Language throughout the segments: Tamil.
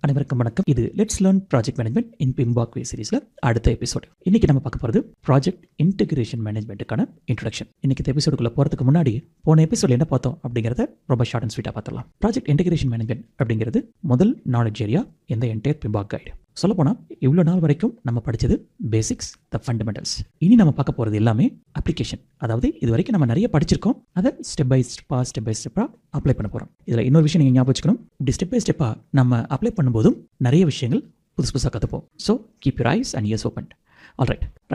அனைவருக்கும் வணக்கம். இது let's learn project management in பிம்பாக் வே சீரிஸ்ல அடுத்த எபிசோட். இன்னைக்கு நம்ம பார்க்க போறது ப்ராஜெக்ட் இன்டகிரேஷன் மேனேஜ்மெண்ட்டுக்கான இன்ட்ரோடக்ஷன். இன்னைக்கு இந்த எபிசோடுக்குள்ள போறதுக்கு முன்னாடி போன எபிசோட்ல என்ன பார்த்தோம் அப்படிங்கறத ரொம்ப ஷார்ட் அண்ட் ஸ்வீட்டா பார்த்துடலாம். ப்ராஜெக்ட் இன்டகிரேஷன் மேனேஜ்மெண்ட் அப்படிங்கிறது முதல் நாலேஜ் ஏரியா இந்த என்டையர் பிம்பாக் கைடு. சொல்லப்போனால் இவ்வளோ நாள் வரைக்கும் நம்ம படித்தது பேசிக்ஸ், த ஃபண்டமெண்டல்ஸ். இனி நம்ம பார்க்க போகிறது எல்லாமே அப்ளிகேஷன். அதாவது இது வரைக்கும் நம்ம நிறைய படிச்சிருக்கோம், அதை ஸ்டெப் பை ஸ்டெப்பாக அப்ளை பண்ண போகிறோம். இதில் இன்னொரு விஷயம் நீங்கள் ஞாபகம் வச்சுக்கணும், இப்படி ஸ்டெப் பை ஸ்டெப்பாக நம்ம அப்ளை பண்ணும்போதும் நிறைய விஷயங்கள் புதுசாக கற்றுப்போம். So keep your eyes and ears open.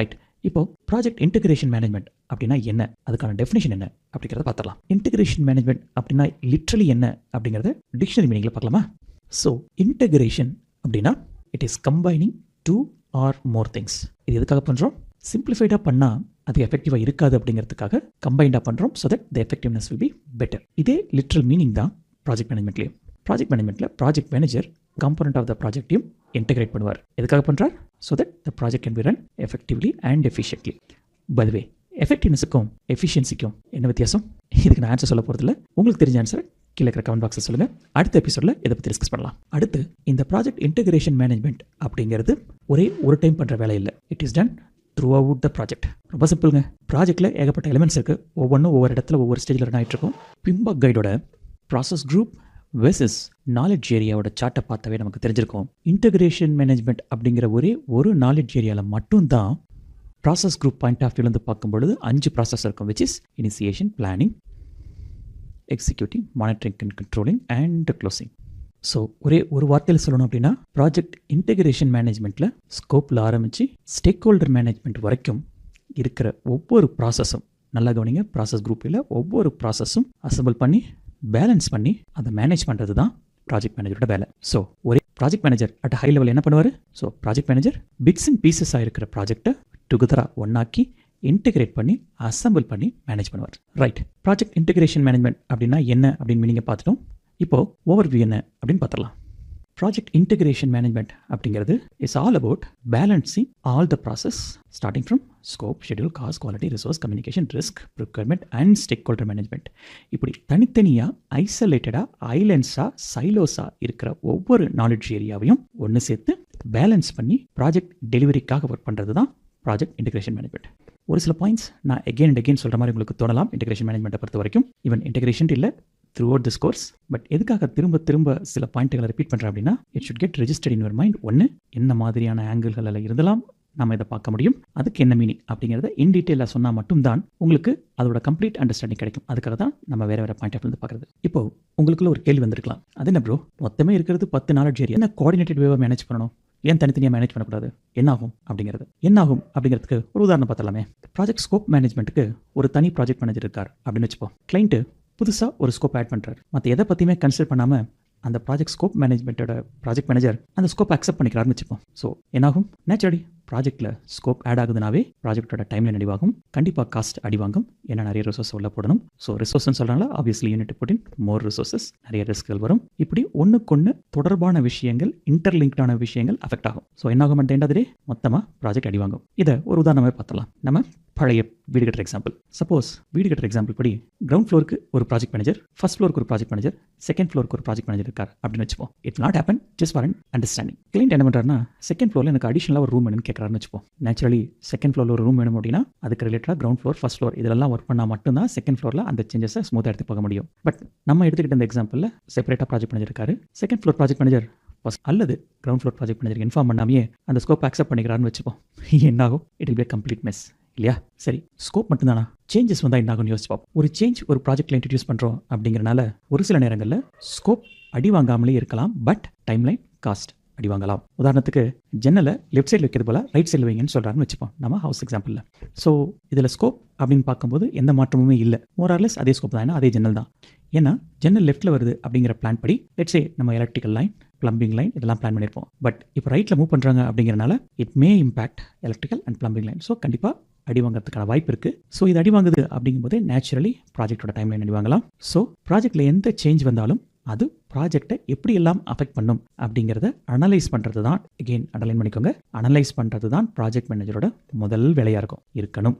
Right. இப்போ ப்ராஜெக்ட் இன்டகிரேஷன் மேனேஜ்மெண்ட் அப்படின்னா என்ன, அதுக்கான டெஃபினேஷன் என்ன அப்படிங்கிறத பார்த்துடலாம். இன்டகிரேஷன் மேனேஜ்மெண்ட் அப்படின்னா லிட்ரலி என்ன அப்படிங்கிறத டிக்ஷனரி மீனிங்கில் பார்க்கலாமா? ஸோ இன்டகிரேஷன் அப்படின்னா it is combining two or more things. இது எதுக்காக பண்ணுறோம்? சிம்பிளிஃபைடாக பண்ணால் அது எஃபெக்டிவாக இருக்காது அப்படிங்கிறதுக்காக கம்பைண்டாக பண்ணுறோம். So that the effectiveness will be better. இதே லிட்ரல் மீனிங் தான் ப்ராஜெக்ட் மேனேஜ்மெண்ட்லேயும். ப்ராஜெக்ட் மேனேஜ்மெண்ட்டில் project manager component of the ப்ராஜெக்டையும் இன்டெகிரேட் பண்ணுவார். எதுக்காக பண்ணுறார்? So that the project can be run effectively and efficiently. By the way, எஃபெக்டிவ்னஸுக்கும் எஃபிஷியன்சிக்கும் என்ன வித்தியாசம்? இதுக்கு நான் ஆன்சர் சொல்ல போகிறதில்ல. உங்களுக்கு தெரிஞ்ச ஆன்சர் கீழே இருக்கிற கமெண்ட் பாக்ஸில் சொல்லுங்கள். அடுத்த எபிசோடில் இதை பற்றி டிஸ்கஸ் பண்ணலாம். அடுத்து, இந்த ப்ராஜெக்ட் இன்டகிரேஷன் மேனேஜ்மெண்ட் அப்படிங்கிறது ஒரு டைம் பண்ணுற வேலை இல்லை. It is done through out the project. ரொம்ப சிம்பிளுங்க. ப்ராஜெக்ட்டில் ஏகப்பட்ட எலிமெண்ட்ஸ் இருக்குது. ஒவ்வொன்றும் ஒவ்வொரு இடத்துல ஒவ்வொரு ஸ்டேஜில் ரன் ஆகிட்டு இருக்கும். பிம்பாக் கைடோட ப்ராசஸ் குரூப் வெர்சஸ் நாலேஜ் ஏரியாவோட சார்ட்டை பார்த்தாவே நமக்கு தெரிஞ்சிருக்கும். இன்டகிரேஷன் மேனேஜ்மெண்ட் அப்படிங்கிற ஒரு நாலேஜ் ஏரியாவில் மட்டும்தான் ப்ராசஸ் குரூப் பாயிண்ட் ஆஃப் வியூலேருந்து பார்க்கும்பொழுது 5 ப்ராசஸ் இருக்கும். Which is initiation, planning, executing, monitoring and controlling and closing. So ஒரு வார்த்தையில் சொல்லணும் அப்படின்னா, ப்ராஜெக்ட் இன்டகிரேஷன் மேனேஜ்மெண்ட்டில் ஸ்கோப்பில் ஆரம்பித்து ஸ்டேக் ஹோல்டர் மேனேஜ்மெண்ட் வரைக்கும் இருக்கிற ஒவ்வொரு ப்ராசஸும், நல்லா கவனிங்க, ப்ராசஸ் குரூப்பில் ஒவ்வொரு ப்ராசஸும் அசம்பிள் பண்ணி பேலன்ஸ் பண்ணி அதை மேனேஜ் பண்ணுறது தான் ப்ராஜெக்ட் மேனேஜரோட வேலை. ஸோ ஒரே project manager at high level என்ன பண்ணுவார்? So project manager bits and பீசஸாக இருக்கிற ப்ராஜெக்டை டுகெதராக ஒன்னாக்கி இன்டிகிரேட் பண்ணி அசம்பிள் பண்ணி மேனேஜ் பண்ணுவார். ரைட். ப்ராஜெக்ட் இன்டகிரேஷன் மேனேஜ்மெண்ட் அப்படின்னா என்ன அப்படின்னு மீனிங்கை பார்த்துட்டோம். இப்போ ஓவர்வியூ என்ன அப்படின்னு பார்த்துடலாம். ப்ராஜெக்ட் இன்டகிரேஷன் மேனேஜ்மெண்ட் அப்படிங்கிறது is all about balancing all the process starting from scope, schedule, cost, quality, resource, communication, risk, procurement and stakeholder management. இப்படி தனித்தனியாக ஐசோலேட்டடாக ஐலண்ட்ஸாக சைலோஸாக இருக்கிற ஒவ்வொரு நாலேஜ் ஏரியாவையும் ஒன்று சேர்த்து பேலன்ஸ் பண்ணி ப்ராஜெக்ட் டெலிவரிக்காக ஒர்க் பண்ணுறது தான் ப்ராஜெக்ட் இன்டகிரேஷன் மேனேஜ்மெண்ட். ஒரு சில பாயிண்ட்ஸ் நான் எகெயின் அண்ட் எகெயின் சொல்கிற மாதிரி உங்களுக்கு தோணலாம். இன்டகிரேஷன் மேனேஜ்மெண்ட்டை பொறுத்த வரைக்கும் ஈவன் இன்டகிரேஷன் இல்லை through out this course. But எதுக்காக திரும்ப சில பாயிண்ட்டுகளை ரிப்பீட் பண்ணுறேன் அப்படின்னா, it should get registered in your mind. ஒன்று, என்ன மாதிரியான ஆங்கிள்களில் இருந்தாலும் நம்ம இதை பார்க்க முடியும், அதுக்கு என்ன மீனிங் அப்படிங்கிறத இன் டீட்டெயிலாக சொன்னால் மட்டும்தான் உங்களுக்கு அதோட கம்ப்ளீட் அண்டர்ஸ்டாண்டிங் கிடைக்கும். அதுக்காக தான் நம்ம வேறு பாயிண்ட் ஆஃப் இருந்து பார்க்குறது. இப்போ உங்களுக்குள்ள ஒரு கேள்வி வந்திருக்கலாம், அது என்ன ப்ரோ, மொத்தமே இருக்கிறது 10 நாலேஜ் ஏரியா, என்ன கோஆர்டினேட்டட் வேவாக மேனேஜ் பண்ணணும், ஏன் தனித்தனியாக மேனேஜ் பண்ணக்கூடாது, என்னாகும் அப்படிங்கிறதுக்கு ஒரு உதாரணம் பார்த்தலாமே. ப்ராஜெக்ட் ஸ்கோப் மேனேஜ்மெண்ட்டுக்கு ஒரு தனி ப்ராஜெக்ட் மேனேஜர் இருக்கார் அப்படின்னு வச்சுப்போம். கிளைண்ட்டு புதுசாக ஒரு ஸ்கோப் ஆட் பண்ணுறாரு. மற்ற எதை பற்றியுமே கன்சிடர் பண்ணாமல் அந்த ப்ராஜெக்ட் ஸ்கோப் மேனேஜ்மெண்ட்டோட ப்ராஜெக்ட் மேனேஜர் அந்த ஸ்கோப் அக்செப்ட் பண்ணிக்கிறாருன்னு வச்சுப்போம். ஸோ என்னாகும்? நேச்சுரலி ப்ராஜெக்ட்டில் ஸ்கோப் ஆட் ஆகுதுனாவே ப்ராஜெக்டோட டைம்லைன் அடிவாகும், கண்டிப்பாக காஸ்ட் அடிவாங்கும், ஏன்னா நிறைய ரிசோர்ஸ் உள்ள போடணும். ஸோ ரிசோர்ஸ்ன்னு சொல்கிறாங்களா, obviously you need put in more resources, நிறைய ரிஸ்க்குகள் வரும். இப்படி ஒன்றுக்கொன்று தொடர்பான விஷயங்கள், இன்டர்லிங்க்டான விஷயங்கள் அஃபெக்ட் ஆகும். ஸோ என்னாகும்? அட் எண்ட் ஆஃப் தி டே மொத்தமாக ப்ராஜெக்ட் அடிவாங்கும். இதை ஒரு உதாரணமே பார்த்தலாம். நம்ம பழைய வீடு கட்டுற எக்ஸாம்பிள். சப்போஸ் வீடு கட்டுற எக்ஸாம்பிள் படி கிரவுண்ட் ஃப்ளோருக்கு ஒரு ப்ராஜெக்ட் மேனேஜர், ஃபர்ஸ்ட் ஃப்ளோருக்கு ஒரு ப்ராஜெக்ட் மேனேஜர், செகண்ட் ஃப்ளோருக்கு ஒரு ப்ராஜெக்ட் மேனேஜர் இருக்கார் அப்படின்னு வச்சுப்போம். It not happen just for an understanding. Client என்ன பண்ணுறாருன்னா, செகண்ட் ஃப்ளோரில் எனக்கு அடிஷனலாக ஒரு ரூம் வேணும்னு கேட்குறாருன்னு வச்சுப்போம். நேச்சுரலி செகண்ட் ஃப்ளோரில் ஒரு ரூம் வேணும் அப்படின்னா அதுக்கு ரிலேட்டடாக கிரவுண்ட் ஃப்ளோர், ஃபர்ஸ்ட் ஃப்ளோர் இதெல்லாம் ஒர்க் பண்ணால் மட்டும்தான் செகண்ட் ஃப்ளோரில் அந்த சேஞ்சஸை ஸ்மூத்தாக எடுத்து போக முடியும். பட் நம்ம எடுத்துக்கிட்ட இந்த எக்ஸாம்பிளில் செப்பரேட்டாக ப்ராஜெக்ட் மேனேஜர் இருக்காரு. Second floor project manager first அல்லது ground floor project manager inform பண்ணாமையே அந்த ஸ்கோப் அக்செப்ட் பண்ணிக்கிறாருன்னு வச்சுப்போம். என்னாகும்? It will be complete mess இல்லையா? சரி, ஸ்கோப் மட்டும்தானா? சேஞ்சஸ் வந்தால் என்ன ஆகும்னு யோசிச்சு பார்ப்போம். ஒரு சேஞ்ச் ஒரு ப்ராஜெக்ட்டில் இன்ட்ரடியூஸ் பண்ணுறோம் அப்படிங்கிறனால ஒரு சில நேரங்களில் ஸ்கோப் அடி வாங்காமலே இருக்கலாம். பட் டைம்லைன், காஸ்ட் அடி வாங்கலாம். உதாரணத்துக்கு ஜன்னலை லெஃப்ட் சைடில் வைக்கிறது போல ரைட் சைடில் வைங்கன்னு சொல்கிறாருன்னு வச்சுப்போம் நம்ம ஹவுஸ் எக்ஸாம்பிளில். ஸோ இதில் ஸ்கோப் அப்படின்னு பார்க்கும்போது எந்த மாற்றமுமே இல்லை. மோரார்லெஸ் அதே ஸ்கோப் தான், ஏன்னா அதே ஜன்னல் தான். ஏன்னா ஜன்னல் லெஃப்ட்டில் வருது அப்படிங்கிற பிளான் படி லெட்ஸே நம்ம எலக்ட்ரிக்கல் லைன், பிளம்பிங் லைன் இதெல்லாம் பிளான் பண்ணியிருப்போம். பட் இப்போ ரைட்டில் மூவ் பண்ணுறாங்க அப்படிங்கிறனால it may impact electrical and plumbing line. So கண்டிப்பாக அடி வாங்கிறதுக்கான வாய்ப்பு இருக்குது. ஸோ இது அடி வாங்குது அப்படிங்கும்போது நேச்சுரலி ப்ராஜெக்டோட டைம்லைன் அடி வாங்கலாம். ஸோ ப்ராஜெக்டில் எந்த சேஞ்ச் வந்தாலும் அது ப்ராஜெக்டை எப்படி எல்லாம் அஃபெக்ட் பண்ணும் அப்படிங்கிறத அனலைஸ் பண்ணுறது தான், எகெயின் அண்டர்லைன் பண்ணிக்கோங்க, அனலைஸ் பண்ணுறது தான் ப்ராஜெக்ட் மேனேஜரோட முதல் வேலையாக இருக்கணும்.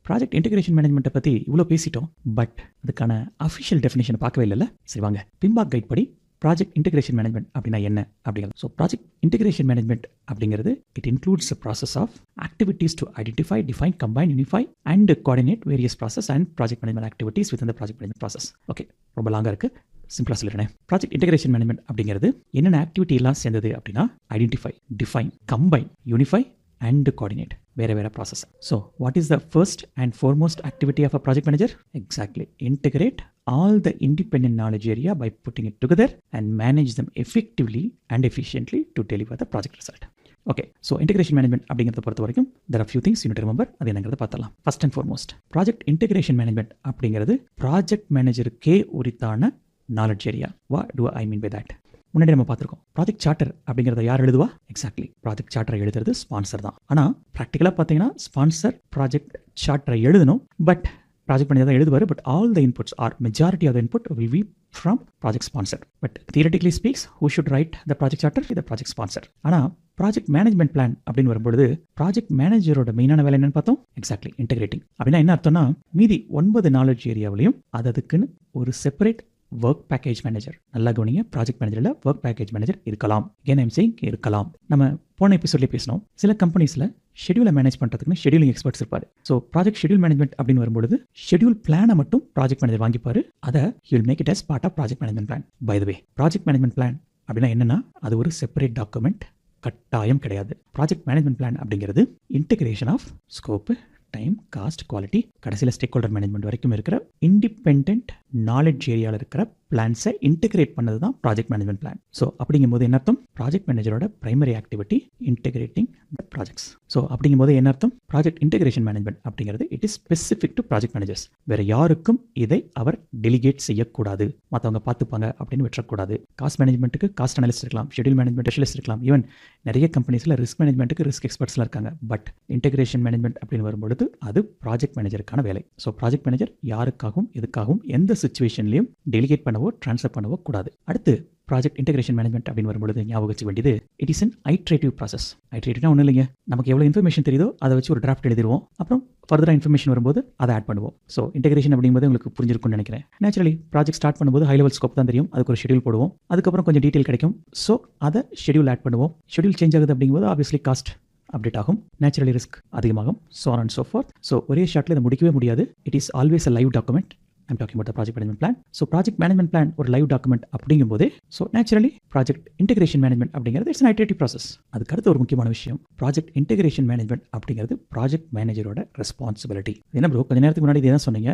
ப்ராஜெக்ட் இன்டகிரேஷன் மேனேஜ்மெண்ட்டை பற்றி இவ்வளோ பேசிட்டோம். பட் அதுக்கான அஃபிஷியல் டெஃபினேஷனை பார்க்கவே இல்லைல்ல. சரி வாங்க, பிம்பாக் கைட் படி ப்ராஜெக்ட் இன்டெகிரேஷன் மேனேஜ்மெண்ட் அப்படின்னா என்ன அப்படிங்கிறது. ஸோ ப்ராஜெக்ட் இன்டெகிரேஷன் மேனேஜ்மெண்ட் அப்படிங்கிறது it includes the process of activities to identify, define, combine, unify and coordinate various process and project management activities with இந்த ப்ராஜெக்ட் மேனேஜ்மெண்ட் ப்ராசஸ். ஓகே, ரொம்ப லாங்காக இருக்குது, சிம்பிளாக சொல்லிடுறேன். ப்ராஜெக்ட் இன்டெகிரேஷன் மேனேஜ்மெண்ட் அப்படிங்கிறது என்னென்ன ஆக்டிவிட்டி எல்லாம் சேர்ந்தது அப்படின்னா identify, define, combine, unify and coordinate வேற process. So what is the first and foremost activity of a project manager? Exactly, integrate all the independent knowledge area by putting it together and manage them effectively and efficiently to deliver the project result. Okay, so integration management அப்படிங்கிறத பொறுத்த வரைக்கும் there are few things you need to remember. அது என்னங்கிறத பார்த்தலாம். First and foremost, project integration management அப்படிங்கிறது ப்ராஜெக்ட் மேனேஜருக்கே உரித்தான knowledge area. What do I mean by that? முன்னாடி நம்ம பார்த்துருக்கோம், ப்ராஜெக்ட் சார்ட்டர் அப்படிங்கிறத யார் எழுதுவா? எக்ஸாக்ட்லி, ப்ராஜெக்ட் சார்ட்டரை எழுதுறது ஸ்பான்சர் தான். ஆனால் ப்ராக்டிக்கலாக பார்த்தீங்கன்னா ஸ்பான்சர் ப்ராஜெக்ட் சார்ட்டரை எழுதணும், பட் ப்ராஜெக்ட் மேனேஜர் தான் எழுதுவார். But all the inputs are majority of the input will be from project sponsor. But theoretically speaks who should write the project charter? The project sponsor. ஆனால் ப்ராஜெக்ட் மேனேஜ்மெண்ட் பிளான் அப்படின்னு வரும்பொழுது ப்ராஜெக்ட் மேனேஜரோட மெயினான வேலை என்னன்னு பார்த்தோம்? Exactly, integrating. அப்படின்னா என்ன அர்த்தம்னா, மீதி 9 நாலேஜ் ஏரியாவிலையும் அதுக்குன்னு ஒரு செப்பரேட் ஒர்க் பேக்கேஜ் மேனேஜர். நல்லா கவனிங்க, ப்ராஜெக்ட் மேனேஜரில் ஒர்க் பேக்கேஜ் மேனேஜர் இருக்கலாம். again I'm saying இருக்கலாம். நம்ம போன எபிசோட்லேயே பேசினோம், சில கம்பெனிஸில் ஷெடியூலை மேனேஜ் பண்ணுறதுக்குன்னு ஷெடியூலிங் எக்ஸ்பர்ட்ஸ் இருப்பார். ஸோ ப்ராஜெக்ட் ஷெடியூல் மேனேஜ்மெண்ட் அப்படின்னு வரும்போது ஷெடியூல் பிளானை மட்டும் ப்ராஜெக்ட் மேனேஜர் வாங்கிப்பார். அதை he will make it as part of project management plan. By the way, project management plan அப்படின்னா என்னன்னா, அது ஒரு செப்பரேட் டாக்குமெண்ட் கட்டாயம் கிடையாது. ப்ராஜெக்ட் மேனேஜ்மெண்ட் பிளான் அப்படிங்கிறது integration of scope, time, cost, quality, கடைசியில் ஸ்டேக் ஹோல்டர் மேனேஜ்மெண்ட் வரைக்கும் இருக்கிற இண்டிபெண்ட் நாலேஜ் ஏரியாவில் இருக்கிற பிளான்ஸை இன்டெகிரேட் பண்ணது தான் ப்ராஜெக்ட் மேனேஜ்மெண்ட் பிளான். ஸோ அப்படிங்கும்போது என்ன அர்த்தம்? ப்ராஜெக்ட் மேனேஜரோட primary activity integrating the projects. So அப்படிங்கும்போது என்ன அர்த்தம்? ப்ராஜெக்ட் இன்டெகிரேஷன் மேனேஜ்மெண்ட் அப்படிங்கிறது it is specific to project managers. வேற யாருக்கும் இதை அவர் டெலிகேட் செய்யக்கூடாது, மற்றவங்க பார்த்துப்பாங்க அப்படின்னு விட்டுறக்கூடாது. காஸ்ட் மேனேஜ்மெண்ட்டுக்கு காஸ்ட் அனலிஸ்ட் இருக்கலாம், ஷெடியூல் மேனேஜ்மெண்ட் ஸ்பெஷலிஸ்ட் இருக்கலாம், ஈவன் நிறைய கம்பெனிஸில் ரிஸ்க் மேனேஜ்மெண்ட்டுக்கு ரிஸ்க் எக்ஸ்பர்ட்ஸ்லாம் இருக்காங்க. பட் இன்டெகிரேஷன் மேனேஜ்மெண்ட் அப்படின்னு வரும்பொழுது அது ப்ராஜெக்ட் மேனேஜருக்கான வேலை. ஸோ ப்ராஜெக்ட் மேனேஜர் யாருக்காகவும் எதுக்காகவும் எந்த சுச்சுவேஷன்லையும் டெலிகேட் பண்ணவோ ட்ரான்ஸ்ஃபர் பண்ணவோ கூடாது. அடுத்து ப்ராஜெக்ட் இன்டெகிரேஷன் மேனேஜ்மெண்ட் அப்படின்னு வரும்பொழுது ஞாபகம் வச்சுக்க வேண்டியது it is an iterative process. ஐட்ரேட்டிவ்னா ஒன்றும் இல்லைங்க, நமக்கு எவ்வளோ இன்ஃபர்மேஷன் தெரியுதோ அதை வச்சு ஒரு டிராஃப்ட் எழுதிடுவோம், அப்புறம் ஃபர்தராக இன்ஃபர்மேஷன் வரும்போது அதை ஆட் பண்ணுவோம். ஸோ இன்டெகிரேஷன் அப்படிங்கும்போது உங்களுக்கு புரிஞ்சிருக்கும்னு நினைக்கிறேன். நேச்சுரலி ப்ராஜெக்ட் ஸ்டார்ட் பண்ணும்போது ஹை லெவல் ஸ்கோப் தான் தெரியும், அதுக்கு ஒரு ஷெடியூல் போடுவோம், அதுக்கப்புறம் கொஞ்சம் டீட்டெயில் கிடைக்கும். ஸோ அதை ஷெடியூல் ஆட் பண்ணுவோம். ஷெடியூல் சேஞ்ச் ஆகுது அப்படிங்கும்போது ஆப்வியஸ்லி காஸ்ட் அப்டேட் ஆகும், நேச்சுரலி ரிஸ்க் அதிகமாகும், so on and so forth. So ஒரே ஷார்ட்டில் இதை முடிக்கவே முடியாது. It is always a live document. I'm talking about the project management plan. So project management plan ஒரு லைவ் டாக்குமெண்ட் அப்படிங்கும்போது, so naturally project integration management அப்படிங்கிறது இட்ஸ் an iterative process. அதுக்கு அடுத்து ஒரு முக்கியமான விஷயம், ப்ராஜெக்ட் இன்டெகிரேஷன் மேனேஜ்மெண்ட் அப்படிங்கிறது ப்ராஜெக்ட் மேனேஜரோட ரெஸ்பான்சிபிலிட்டி. என்ன ப்ரோ, கொஞ்ச நேரத்துக்கு முன்னாடி இதை சொன்னீங்க,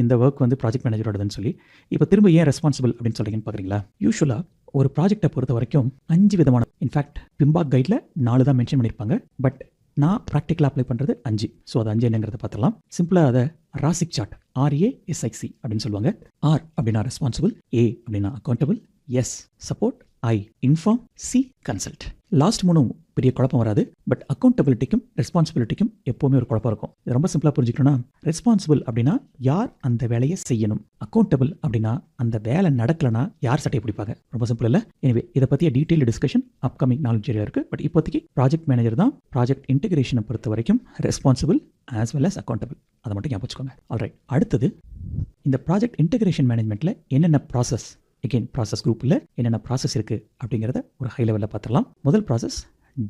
இந்த ஒர்க் வந்து ப்ராஜெக்ட் மேனேஜரோடதுன்னு சொல்லி, இப்போ திரும்ப ஏன் ரெஸ்பான்சிபிள் அப்படின்னு சொல்றீங்கன்னு பார்க்குறீங்களா? யூஸ்வலாக ஒரு ப்ராஜெக்டை பொறுத்த வரைக்கும் 5 விதமான, இன்ஃபேக்ட் பிம்பாக் கைடில் 4 தான் மென்ஷன் பண்ணியிருப்பாங்க, பட் நான் ப்ராக்டிக்கலாக அப்ளை பண்ணுறது 5. ஸோ அது 5 என்னங்கிறத பார்த்துலாம். சிம்பிளாக அதை ராசிக் சார்ட், RASIC அப்படின்னு சொல்லுவாங்க. R அப்படின்னா ரெஸ்பான்சிபிள், A அப்படின்னா accountable, S support, I inform, C consult. Last 3 பெரிய குழப்பம் வராது, பட் அக்கௌண்டபிலிட்டிக்கும் ரெஸ்பான்சிபிலிட்டிக்கும் எப்போவுமே ஒரு குழப்பம் இருக்கும். இது ரொம்ப சிம்பிளாக புரிஞ்சுக்கணும்னா, ரெஸ்பான்சிபிள் அப்படின்னா யார் அந்த வேலையை செய்யணும், அக்கௌண்டபிள் அப்படின்னா அந்த வேலை நடக்கலைன்னா யார் சட்டையை பிடிப்பாங்க. ரொம்ப சிம்பிள் இல்லை. எனவே இதை பற்றிய detail discussion upcoming knowledge area இருக்குது. பட் இப்போதைக்கு ப்ராஜெக்ட் மேனேஜர் தான் ப்ராஜெக்ட் இன்டெகிரேஷனை பொறுத்த வரைக்கும் responsible as well as accountable. அதை மட்டும் ஞாபகம் வச்சுக்கோங்க. ஆல்ரைட், அடுத்தது இந்த ப்ராஜெக்ட் இன்டெகிரேஷன் மேனேஜ்மெண்ட்டில் என்னென்ன ப்ராசஸ், எகெயின் ப்ராசஸ் குரூப்பில் என்னென்ன ப்ராசஸ் இருக்குது அப்படிங்கிறத ஒரு ஹை லெவலில் பார்த்துடலாம். முதல் ப்ராசஸ்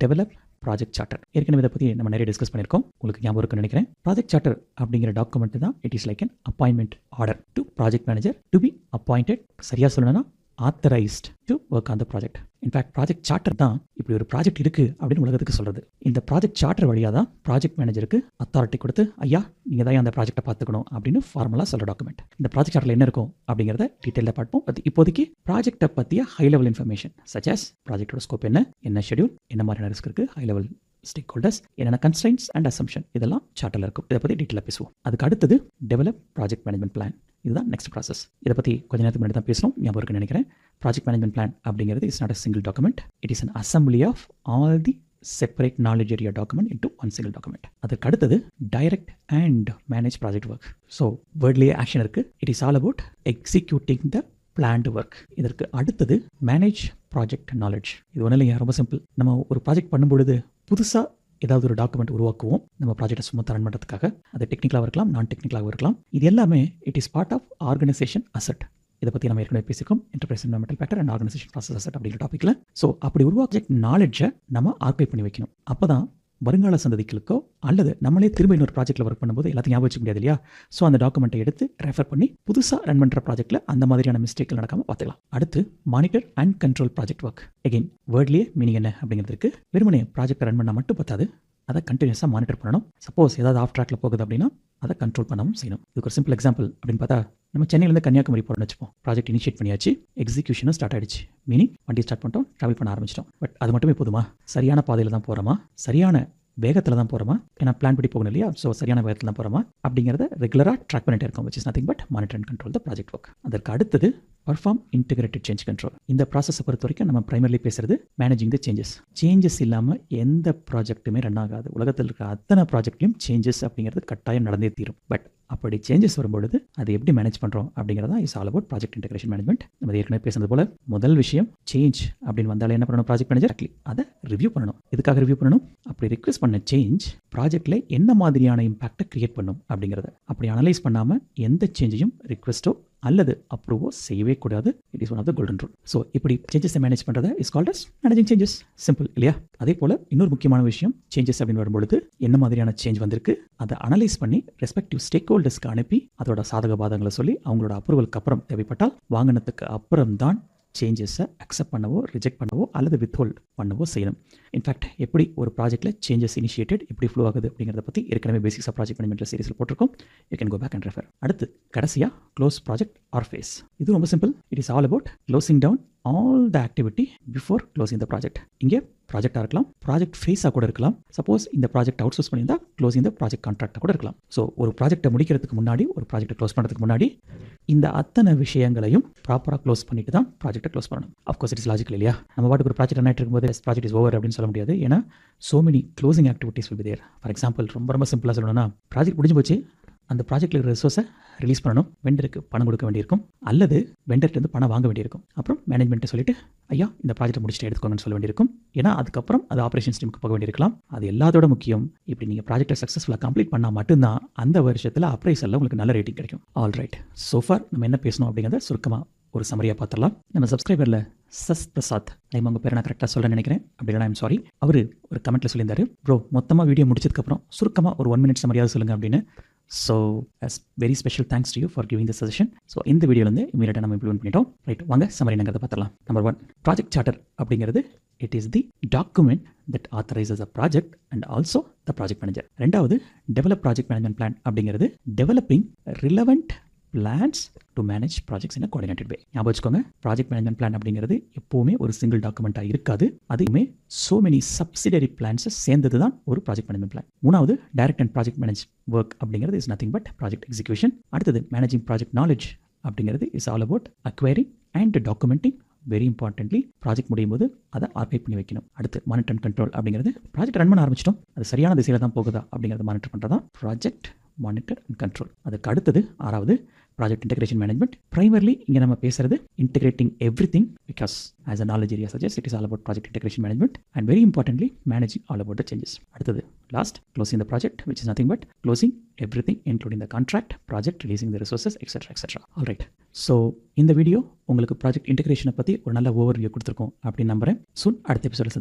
டெவலப் ப்ராஜெக்ட் சார்ட்டர். ஏற்கனவே இதை பற்றி நம்ம நிறைய டிஸ்கஸ் பண்ணியிருக்கோம், உங்களுக்கு ஞாபகம் இருக்குன்னு நினைக்கிறேன். ப்ராஜெக்ட் சார்ட்டர் அப்படிங்கிற டாக்குமெண்ட் தான் it is like an appointment order to project manager to be appointed, சரியாக சொல்லணும்னா authorized to work on the project. In fact project charter தான் இப்படி ஒரு ப்ராஜெக்ட் இருக்குது அப்படின்னு உலகத்துக்கு சொல்கிறது. இந்த ப்ராஜெக்ட் சார்ட்டர் வழியாக தான் ப்ராஜெக்ட் மேனேஜருக்கு அத்தாரிட்டி கொடுத்து, ஐயா நீங்கள் தான் அந்த ப்ராஜெக்டை பார்த்துக்கணும் அப்படின்னு ஃபார்மலாக சொல்கிற டாக்குமெண்ட். இந்த ப்ராஜெக்ட் சார்ட்டில் என்ன இருக்கும் அப்படிங்கிறத டீட்டெயிலாக பார்ப்போம். பட் இப்போதைக்கு ப்ராஜெக்டை பற்றிய high level information such as ப்ராஜெக்டோட ஸ்கோப் என்ன ஷெடியூல், என்ன மாதிரியான ரிஸ்க் இருக்குது, ஹை லெவல் ஸ்டேக் ஹோல்டர்ஸ், என்னென்ன கன்ஸ்ட்ரைன்ட்ஸ் அண்ட் அசம்ஷன், இதெல்லாம் சார்ட்டில் இருக்கும். இதை பற்றி டீட்டெயிலாக பேசுவோம். அதுக்கு அடுத்தது டெவலப் ப்ராஜெக்ட் மேனேஜ்மெண்ட் பிளான். இதுதான் நெக்ஸ்ட் ப்ராசஸ். இதை பற்றி கொஞ்ச நேரத்துக்கு முன்னாடி தான் பேசணும், ஞாபகம் இருக்குன்னு நினைக்கிறேன். ப்ராஜெக்ட் மேனேஜ்மெண்ட் பிளான் அப்படிங்கிறது is not a single document, it is an assembly of all the separate knowledge area document into one single document. அதுக்கு அடுத்தது direct and manage project work. So வேர்ட்லேயே ஆக்ஷன் இருக்குது. It is all about executing the planned work. இதற்கு அடுத்தது மேனேஜ் ப்ராஜெக்ட் நாலேஜ். இது ஒன்றும் இல்லைங்க, ரொம்ப சிம்பிள். நம்ம ஒரு ப்ராஜெக்ட் பண்ணும்பொழுது புதுசாக ஏதாவது ஒரு டாக்குமெண்ட் உருவாக்குவோம் நம்ம ப்ராஜெக்டை ஸ்மூத்தாக ரன் பண்ணுறதுக்காக. அது டெக்னிக்கலாக இருக்கலாம், நான் டெக்னிக்கலாக இருக்கலாம். இது எல்லாமே it is part of organisation asset. இதை பற்றி நம்ம ஏற்கனவே பேசியிருக்கோம், enterprise environmental factor and organisation process asset அப்படிங்கிற டாப்பிக்கில். ஸோ அப்படி ப்ராஜெக்ட் நாலேஜை நம்ம ஆர்கைவ் பண்ணி வைக்கணும். அப்போ தான் வருங்கால சந்ததிகளுக்கோ அல்லது நம்மளே திரும்ப இன்னொரு ப்ராஜெக்ட்டில் ஒர்க் பண்ணும்போது எல்லாத்தையும் ஞாபகம் வச்சுக்க முடியாது இல்லையா? ஸோ அந்த டாக்குமெண்ட்டை எடுத்து ரெஃபர் பண்ணி புதுசாக ரன் பண்ணுற ப்ராஜெக்ட்டில் அந்த மாதிரியான மிஸ்டேக்கள் நடக்காமல் பார்த்துக்கலாம். அடுத்து monitor and control project work. Again வேர்ட்லேயே மீனிங் என்ன அப்படிங்கிறதுக்கு வெறுமனே ப்ராஜெக்ட் ரன் பண்ணால் மட்டும் பத்தாது, அதை கண்டினியூஸாக மானிட்டர் பண்ணணும். சப்போஸ் ஏதாவது ஆஃப் ட்ராக்ல போகுது அப்படின்னா அதை கண்ட்ரோல் பண்ணவும் செய்யணும். இதுக்கு ஒரு சிம்பிள் எக்ஸாம்பிள் அப்படின்னு பார்த்தா, நம்ம சென்னையிலேருந்து கன்னியாகுமரி போகிறோம்னு வச்சுப்போம். ப்ராஜெக்ட் இனிஷியேட் பண்ணியாச்சு, எக்ஸிக்யூஷனும் ஸ்டார்ட் ஆயிடுச்சு. மீனிங் வண்டி ஸ்டார்ட் பண்ணிட்டோம், ட்ராவல் பண்ண ஆரம்பிச்சிட்டோம். பட் அது மட்டுமே போதுமா? சரியான பாதையில் தான் போகிறோமா, சரியான வேகத்தில் தான் போகிறோமா, ஏன்னா பிளான் படி போகணும் இல்லையா? ஸோ சரியான வேகத்தில் தான் போகிறோமா அப்படிங்கிறத ரெகுலராக ட்ராக் பண்ணிட்டே இருக்கோம், which is nothing but monitor and control the project work. அதற்கு அடுத்தது பர்ஃபார்ம் இன்டிகிரேட்டட் சேஞ்ச் கண்ட்ரோல். இந்த ப்ராசஸை பொறுத்த வரைக்கும் நம்ம பிரைமர்லி பேசுறது மேனேஜிங் த சேஞ்சஸ். சேஞ்சஸ் இல்லாமல் எந்த ப்ராஜெக்ட்டுமே ரன் ஆகாது. உலகத்தில் இருக்க அத்தனை ப்ராஜெக்ட்லையும் சேஞ்சஸ் அப்படிங்கிறது கட்டாயம் நடந்தே தீரும். பட் அப்படி சேஞ்சஸ் வரும்பொழுது அதை எப்படி மேனேஜ் பண்ணுறோம் அப்படிங்கிறதா is all about project integration management. நம்ம ஏற்கனவே பேசுனது போல முதல் விஷயம் சேஞ்ச் அப்படின்னு வந்தாலே என்ன பண்ணணும்? ப்ராஜெக்ட் மேனேஜர் அதை ரிவ்யூ பண்ணணும். எதுக்காக ரிவ்யூ பண்ணணும்? அப்படி ரிக்வெஸ்ட் பண்ண சேஞ்ச் ப்ராஜெக்ட்ல என்ன மாதிரியான இம்பாக்டை கிரியேட் பண்ணும் அப்படிங்கிறத அப்படி அனலைஸ் பண்ணாமல் எந்த சேஞ்சையும் ரிக்வெஸ்ட்டோ அல்லது அப்ரூவோ செய்யவே கூடாது. It is one of the golden rule. So இப்படி சேஞ்சஸை மேனேஜ் பண்ணுறது is called as managing changes. Simple இல்லையா? அதே போல் இன்னொரு முக்கியமான விஷயம், சேஞ்சஸ் அப்படின்னு வரும்பொழுது என்ன மாதிரியான சேஞ்ச் வந்திருக்கு அதை அனலைஸ் பண்ணி ரெஸ்பெக்டிவ் ஸ்டேக் ஹோல்டர்ஸ்க்கு அனுப்பி அதோட சாதக பாதங்களை சொல்லி அவங்களோட அப்ரூவலுக்கு அப்புறம் தேவைப்பட்டால் வாங்கினதுக்கு அப்புறம் தான் சேஞ்சஸை அக்செப்ட் பண்ணவோ ரிஜெக்ட் பண்ணவோ அல்லது வித்ஹோல்ட் பண்ணவோ செய்யணும். இன்ஃபேக்ட் எப்படி ஒரு ப்ராஜெக்ட்டில் சேஞ்சஸ் இனிஷியேட்டட் எப்படி ஃப்ளோ ஆகுது அப்படிங்கிறத பற்றி ஏற்கனவே பேசிக்ஸ் ஆஃப் ப்ராஜெக்ட் மேனேஜ்மெண்ட் சீரிஸில் போட்டிருக்கோம். You can go back and refer. அடுத்து கடைசியாக க்ளோஸ் ப்ராஜெக்ட் ஆர் ஃபேஸ். இது ரொம்ப simple. It is all about closing down all the activity before closing the project. இங்கே ப்ராஜெக்டாக இருக்கலாம், ப்ராஜெக்ட் ஃபேஸாக கூட இருக்கலாம். சப்போஸ் இந்த ப்ராஜெக்ட் அவுட் சோர்ஸ் பண்ணியிருந்தா க்ளோசிங் த ப்ராஜெக்ட் கான்ட்ராக்டாக கூட இருக்கலாம். ஸோ ஒரு ப்ராஜெக்ட்டை முடிக்கிறதுக்கு முன்னாடி, ஒரு ப்ராஜெக்ட்டை க்ளோஸ் பண்ணுறதுக்கு முன்னாடி இந்த அத்தனை விஷயங்களையும் ப்ராப்பராக க்ளோஸ் பண்ணிட்டு தான் ப்ராஜெக்ட்டை க்ளோஸ் பண்ணணும். அஃப்கோர்ஸ் இட் இஸ் லாஜிக்கல் இல்லையா? நம்ம பாட்டுக்கு ஒரு ப்ராஜெக்ட் ரன் இருக்கும்போது ப்ராஜெக்ட் இஸ் ஓவர் அப்படின்னு சொல்ல முடியாது. ஏன்னா so many closing activities will be there. For example ரொம்ப சிம்பிளாக சொல்லணும்னா, ப்ராஜெக்ட் முடிஞ்சு போச்சு, அந்த ப்ராஜெக்ட்டில் இருக்கிற ரிசோர்ஸை ரிலீஸ் பண்ணணும், வெண்டருக்கு பணம் கொடுக்க வேண்டியிருக்கும் அல்லது வெண்டர்கிட்ட பணம் வாங்க வேண்டியிருக்கும். அப்புறம் மேனேஜ்மெண்ட்டை சொல்லிட்டு ஐயா இந்த ப்ராஜெக்ட்டை முடிச்சுட்டு எடுத்துக்கோங்கன்னு சொல்ல வேண்டியிருக்கும். ஏன்னா அதுக்கப்புறம் அது ஆப்ரேஷன்ஸ் டீமுக்கு போக வேண்டியிருக்கலாம். அது எல்லாத்தோட முக்கியம், இப்படி நீங்கள் ப்ராஜெக்ட்டை சக்ஸஸ்ஃபுல்லாக கம்ப்ளீட் பண்ணால் மட்டும்தான் அந்த வருஷத்தில் அப்ரைசலில் உங்களுக்கு நல்ல ரேட்டிங் கிடைக்கும். ஆல் ரைட், சோஃபார் நம்ம என்ன பேசணும் அப்படிங்கிறத சுருக்கமாக ஒரு சமரியாக பார்த்துடலாம். நம்ம சப்ஸ்கிரைபரில் சஸ் பிரசாத், நான் உங்கள் பேரை நான் கரெக்டாக சொல்ல நினைக்கிறேன், அப்படி இல்லைனா ஐம் சாரி, அவர் ஒரு கமெண்ட்டில் சொல்லியிருந்தாரு, ப்ரோ மொத்தமாக வீடியோ முடிச்சதுக்கப்புறம் சுருக்கமாக ஒரு 1 minute சமரியாவது சொல்லுங்கள் அப்படின்னு. So very special thanks to you for giving the suggestion. So இந்த வீடியோலேருந்து இமீடியட்டாக நம்ம இம்ப்ளிமெண்ட் பண்ணிட்டோம். ரைட், வாங்க சமரி என்னங்கிறத பார்த்துடலாம். நம்பர் 1, ப்ராஜெக்ட் சார்ட்டர் அப்படிங்கிறது it is the document that authorizes a project and also the project manager. ரெண்டாவது, டெவலப் ப்ராஜெக்ட் மேனேஜ்மெண்ட் பிளான் அப்படிங்கிறது developing relevant plans to manage projects in a coordinated way. ஞாபகம் வச்சுக்கோங்க, ப்ராஜெக்ட் மேனேஜ்மெண்ட் பிளான் அப்படிங்கிறது எப்போவுமே ஒரு சிங்கிள் டாக்குமெண்ட்டாக இருக்காது. அதுவுமே so many சப்சிடரி பிளான்ஸை சேர்ந்தது தான் ஒரு ப்ராஜெக்ட் மேனேஜ்மெண்ட் பிளான். மூணாவது, direct and project manage work அப்படிங்கிறது is nothing but project execution. அடுத்தது, மேனேஜிங் ப்ராஜெக்ட் நாலேஜ் அப்படிங்கிறது is all about acquiring and documenting. Very importantly project முடியும் போது அதை ஆர்கைவ் பண்ணி வைக்கணும். அடுத்து, மானிட்டர் அண்ட் கண்ட்ரோல் அப்படிங்கிறது ப்ராஜெக்ட் ரன் பண்ண ஆரம்பிச்சிட்டோம், அது சரியான திசையில் தான் போகுதா அப்படிங்கிறத மானிட்டர் பண்ணுறதா ப்ராஜெக்ட் மானிட்டர் அண்ட் கண்ட்ரோல். அதுக்கு அடுத்தது, ஆறாவது, ப்ராஜெக்ட் இன்டெகிரேஷன் மேனேஜ்மெண்ட். பிரைமர்லி இங்கே நம்ம பேசுறது integrating everything because as a knowledge area suggest it is all about project integration management and very importantly managing all about the changes. அடுத்தது, last, closing the project which is nothing but closing everything including the contract, project, releasing the resources, etc. All right. So இந்த வீடியோ உங்களுக்கு ப்ராஜெக்ட் இன்டெகிரேஷனை பற்றி ஒரு நல்ல ஓவர்வியூ கொடுத்துருக்கோம் அப்படின்னு நம்புறேன். சூன் அடுத்த எபிசோட